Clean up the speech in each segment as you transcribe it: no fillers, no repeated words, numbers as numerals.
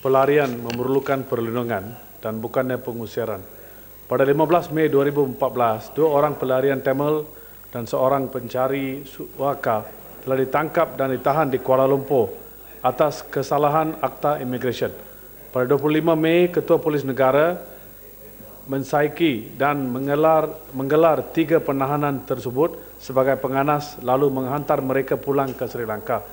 pelarian memerlukan perlindungan dan bukannya pengusiran. Pada 15 Mei 2014, 2 orang pelarian Tamil dan seorang pencari suaka telah ditangkap dan ditahan di Kuala Lumpur atas kesalahan Akta Immigration. Pada 25 Mei, Ketua Polis Negara mensaiki dan menggelar 3 penahanan tersebut sebagai penganas lalu menghantar mereka pulang ke Sri Lanka.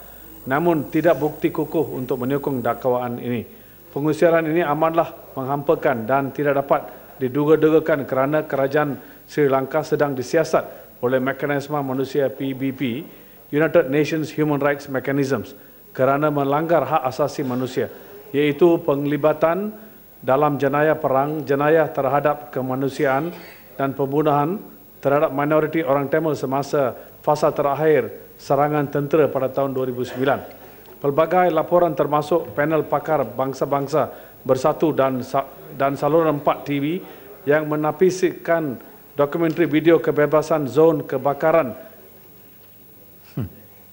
Namun tidak bukti kukuh untuk menyokong dakwaan ini. Pengusiran ini amatlah menghampakan dan tidak dapat diduga-dugakan kerana kerajaan Sri Lanka sedang disiasat oleh mekanisme manusia PBB, United Nations Human Rights Mechanisms, kerana melanggar hak asasi manusia, iaitu penglibatan dalam jenayah perang, jenayah terhadap kemanusiaan dan pembunuhan terhadap minoriti orang Tamil semasa fasa terakhir serangan tentera pada tahun 2009. Pelbagai laporan termasuk panel pakar bangsa-bangsa bersatu dan saluran 4 TV yang menapiskan dokumentari video kebebasan zon kebakaran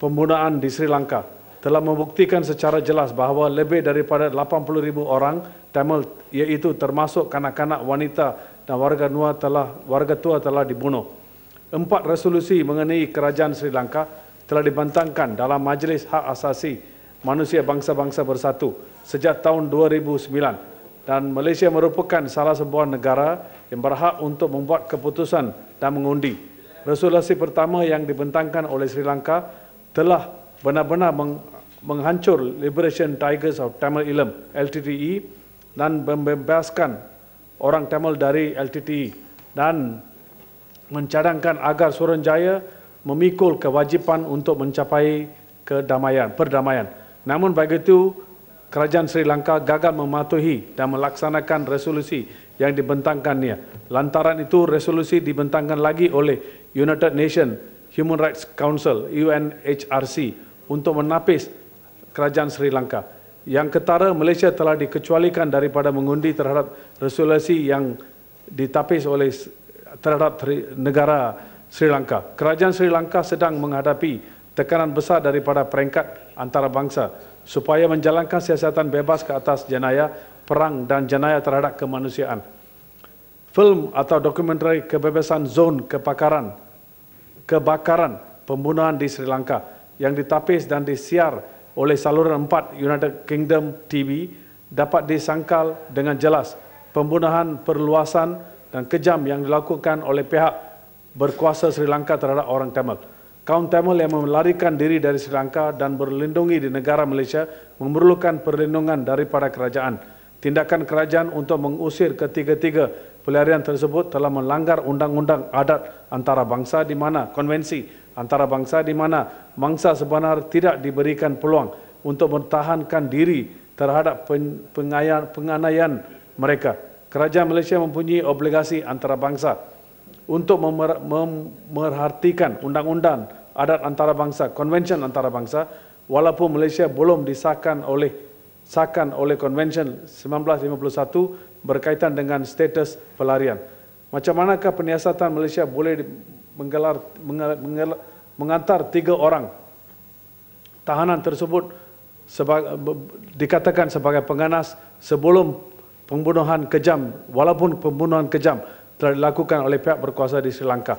pembunuhan di Sri Lanka telah membuktikan secara jelas bahawa lebih daripada 80,000 orang Tamil, iaitu termasuk kanak-kanak, wanita dan warga tua telah dibunuh. 4 resolusi mengenai kerajaan Sri Lanka telah dibentangkan dalam Majlis Hak Asasi Manusia Bangsa-Bangsa Bersatu sejak tahun 2009 dan Malaysia merupakan salah sebuah negara yang berhak untuk membuat keputusan dan mengundi. Resolusi pertama yang dibentangkan oleh Sri Lanka telah benar-benar menghancur Liberation Tigers of Tamil Eelam (LTTE) dan membebaskan orang Tamil dari LTTE dan mencadangkan agar Suruhanjaya memikul kewajipan untuk mencapai perdamaian. Namun begitu, kerajaan Sri Lanka gagal mematuhi dan melaksanakan resolusi yang dibentangkannya. Lantaran itu, resolusi dibentangkan lagi oleh United Nations Human Rights Council (UNHRC) untuk menapis kerajaan Sri Lanka. Yang ketara, Malaysia telah dikecualikan daripada mengundi terhadap resolusi yang ditapis oleh terhadap negara Sri Lanka. Kerajaan Sri Lanka sedang menghadapi tekanan besar daripada peringkat antarabangsa supaya menjalankan siasatan bebas ke atas jenayah perang dan jenayah terhadap kemanusiaan. Film atau dokumentari kebebasan zon kebakaran pembunuhan di Sri Lanka yang ditapis dan disiar oleh saluran 4 United Kingdom TV dapat disangkal dengan jelas pembunuhan perluasan dan kejam yang dilakukan oleh pihak berkuasa Sri Lanka terhadap orang Tamil. Kaum Tamil yang melarikan diri dari Sri Lanka dan berlindungi di negara Malaysia memerlukan perlindungan daripada kerajaan. Tindakan kerajaan untuk mengusir ketiga-tiga pelarian tersebut telah melanggar undang-undang adat antarabangsa di mana konvensi antarabangsa di mana mangsa sebenar tidak diberikan peluang untuk mempertahankan diri terhadap penganiayaan mereka. Kerajaan Malaysia mempunyai obligasi antarabangsa untuk memerhatikan undang-undang adat antarabangsa, konvensyen antarabangsa, walaupun Malaysia belum disahkan oleh konvensyen 1951 berkaitan dengan status pelarian. Macam manakah penyiasatan Malaysia boleh mengantar 3 orang tahanan tersebut dikatakan sebagai penganas sebelum pembunuhan kejam, walaupun pembunuhan kejam telah dilakukan oleh pihak berkuasa di Sri Lanka.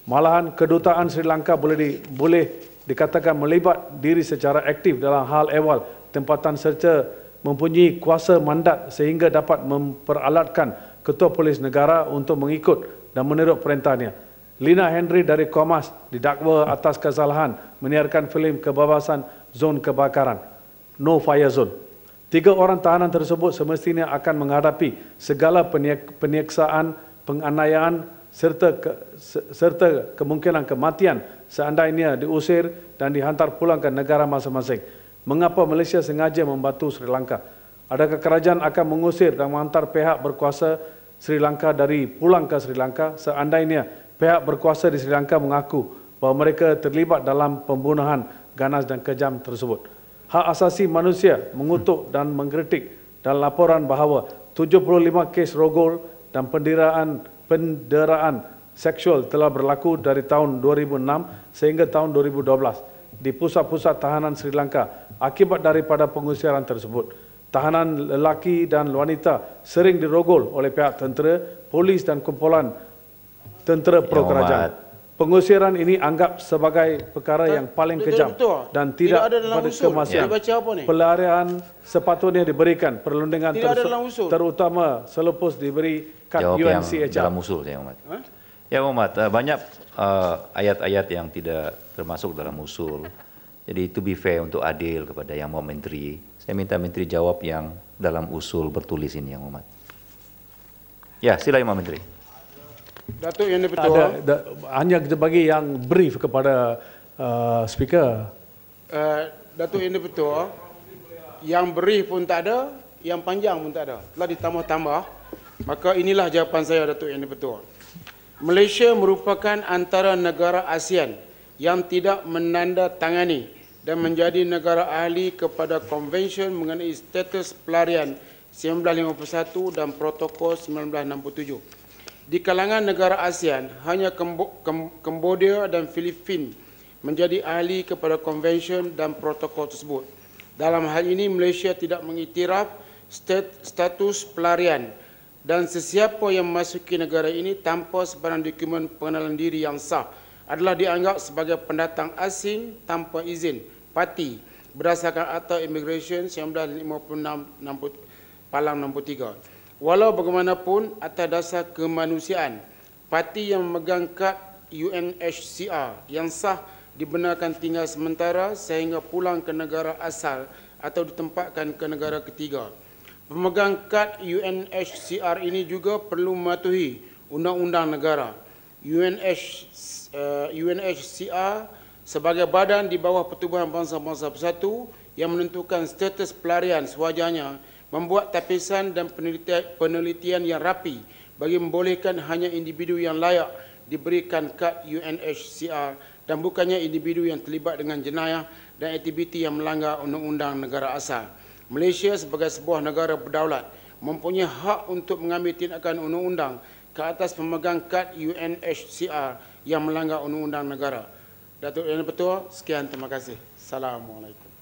Malahan kedutaan Sri Lanka boleh dikatakan melibat diri secara aktif dalam hal ehwal tempatan serta mempunyai kuasa mandat sehingga dapat memperalatkan Ketua Polis Negara untuk mengikut dan meniru perintahnya. Lina Henry dari Komas didakwa atas kesalahan menyiarkan filem kebebasan zon kebakaran, No Fire Zone. 3 orang tahanan tersebut semestinya akan menghadapi segala penyiksaan, penganiayaan serta kemungkinan kematian seandainya diusir dan dihantar pulang ke negara masing-masing. Mengapa Malaysia sengaja membantu Sri Lanka? Adakah kerajaan akan mengusir dan menghantar pihak berkuasa Sri Lanka pulang ke Sri Lanka seandainya pihak berkuasa di Sri Lanka mengaku bahawa mereka terlibat dalam pembunuhan ganas dan kejam tersebut? Hak Asasi Manusia mengutuk dan mengkritik dalam laporan bahawa 75 kes rogol dan penderaan seksual telah berlaku dari tahun 2006 sehingga tahun 2012 di pusat-pusat tahanan Sri Lanka akibat daripada pengusiran tersebut. tahanan lelaki dan wanita sering dirogol oleh pihak tentera, polis dan kumpulan tentera pro kerajaan. Pengusiran ini anggap sebagai perkara yang paling kejam dan tidak pada kemasan. Pelarian sepatutnya diberikan perlindungan terutama selepas diberi kad UNCHR. Dalam usul, ya Muhammad. Ya Muhammad, banyak ayat-ayat yang tidak termasuk dalam usul. Jadi to be fair, untuk adil kepada yang mau menteri, saya minta menteri jawab yang dalam usul bertulis ini, yang Muhammad. Ya, silakan Pak Menteri. Datuk Yang Dipertua. Hanya kita bagi yang brief kepada speaker. Datuk Yang Dipertua, yang brief pun tak ada, yang panjang pun tak ada. Telah ditambah-tambah. Maka inilah jawapan saya, Datuk Yang Dipertua. Malaysia merupakan antara negara ASEAN yang tidak menandatangani dan menjadi negara ahli kepada Konvensyen mengenai status pelarian 1951 dan Protokol 1967. Di kalangan negara ASEAN, hanya Cambodia dan Filipina menjadi ahli kepada konvensyen dan protokol tersebut. Dalam hal ini, Malaysia tidak mengiktiraf status pelarian dan sesiapa yang memasuki negara ini tanpa sebarang dokumen pengenalan diri yang sah adalah dianggap sebagai pendatang asing tanpa izin parti berdasarkan Akta Immigration 1956 Palang 63. Walau bagaimanapun, atas dasar kemanusiaan, parti yang memegang kad UNHCR yang sah dibenarkan tinggal sementara sehingga pulang ke negara asal atau ditempatkan ke negara ketiga. Pemegang kad UNHCR ini juga perlu mematuhi undang-undang negara. UNHCR sebagai badan di bawah Pertubuhan Bangsa-Bangsa Bersatu yang menentukan status pelarian sewajarnya membuat tapisan dan penelitian yang rapi bagi membolehkan hanya individu yang layak diberikan kad UNHCR dan bukannya individu yang terlibat dengan jenayah dan aktiviti yang melanggar undang-undang negara asal. Malaysia sebagai sebuah negara berdaulat mempunyai hak untuk mengambil tindakan undang-undang ke atas pemegang kad UNHCR yang melanggar undang-undang negara. Datuk Yang Dipertua, sekian, terima kasih. Assalamualaikum.